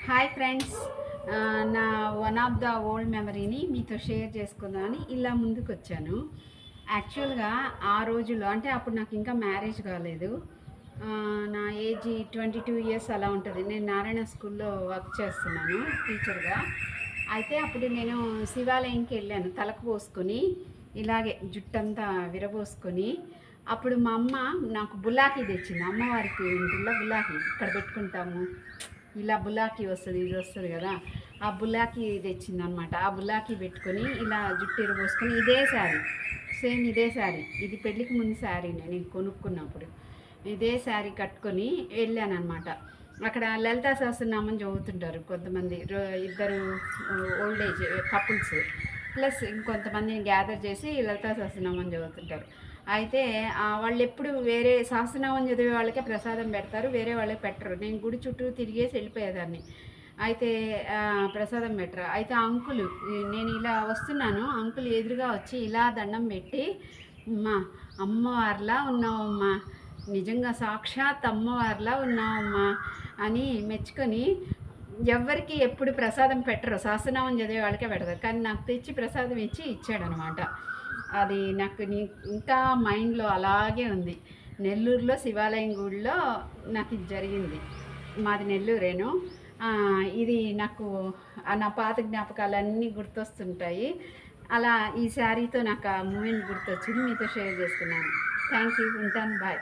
Hi friends, నా one of the old మెమరీని మీతో షేర్ చేసుకుందామని ఇలా ముందుకు వచ్చాను. యాక్చువల్గా ఆ రోజుల్లో అంటే అప్పుడు నాకు ఇంకా మ్యారేజ్ కాలేదు. నా ఏజ్ 22 years అలా ఉంటుంది. నేను నారాయణ స్కూల్లో వర్క్ చేస్తున్నాను టీచర్గా. అయితే అప్పుడు నేను శివాలయంకి వెళ్ళాను తలకు పోసుకొని, ఇలాగే జుట్టంతా విరబోసుకొని. అప్పుడు మా అమ్మ నాకు బులాకి తెచ్చింది. అమ్మవారికి ఇంటిలో బులాకి ఇక్కడ పెట్టుకుంటాము, ఇలా బులాకి వస్తుంది, ఇది వస్తుంది కదా, ఆ బులాకి తెచ్చిందనమాట. ఆ బులాకి పెట్టుకొని ఇలా జుట్టు ఎరబోసుకొని ఇదే శారీ, సేమ్ ఇదే శారీ, ఇది పెళ్ళికి ముందు శారీ నేను కొనుక్కున్నప్పుడు ఇదే శారీ కట్టుకొని వెళ్ళాను అనమాట. అక్కడ లలితా సహస్రనామం చదువుతుంటారు కొంతమంది, ఇద్దరు ఓల్డ్ ఏజ్ కపుల్స్ ప్లస్ ఇంకొంతమందిని గ్యాదర్ చేసి లలితా సహస్రనామం చదువుతుంటారు. అయితే వాళ్ళు ఎప్పుడు వేరే సహస్రనామం చదివే వాళ్ళకే ప్రసాదం పెడతారు, వేరే వాళ్ళకి పెట్టరు. నేను గుడి చుట్టూ తిరిగేసి వెళ్ళిపోయేదాన్ని. అయితే ప్రసాదం పెట్టరు. అయితే అంకులు, నేను ఇలా వస్తున్నాను, అంకుల్ ఎదురుగా వచ్చి ఇలా దండం పెట్టి, అమ్మా అమ్మవారిలా ఉన్నావమ్మా, నిజంగా సాక్షాత్ అమ్మవారిలా ఉన్నావమ్మా అని మెచ్చుకొని, ఎవ్వరికి ఎప్పుడు ప్రసాదం పెట్టరు, సహస్రనామం చదివే వాళ్ళకే పెడతారు, కానీ నాకు తెచ్చి ప్రసాదం ఇచ్చి ఇచ్చాడనమాట. అది నాకు ఇంకా మైండ్లో అలాగే ఉంది. నెల్లూరులో శివాలయం గుడిలో నాకు ఇది జరిగింది. మాది నెల్లూరేను. ఇది నాకు నా పాత జ్ఞాపకాలన్నీ గుర్తొస్తుంటాయి. అలా ఈ శారీతో నాకు ఆ మూమెంట్ గుర్తొచ్చింది, మీతో షేర్ చేసుకున్నాను. థ్యాంక్ యూ, ఉంటాను, బాయ్.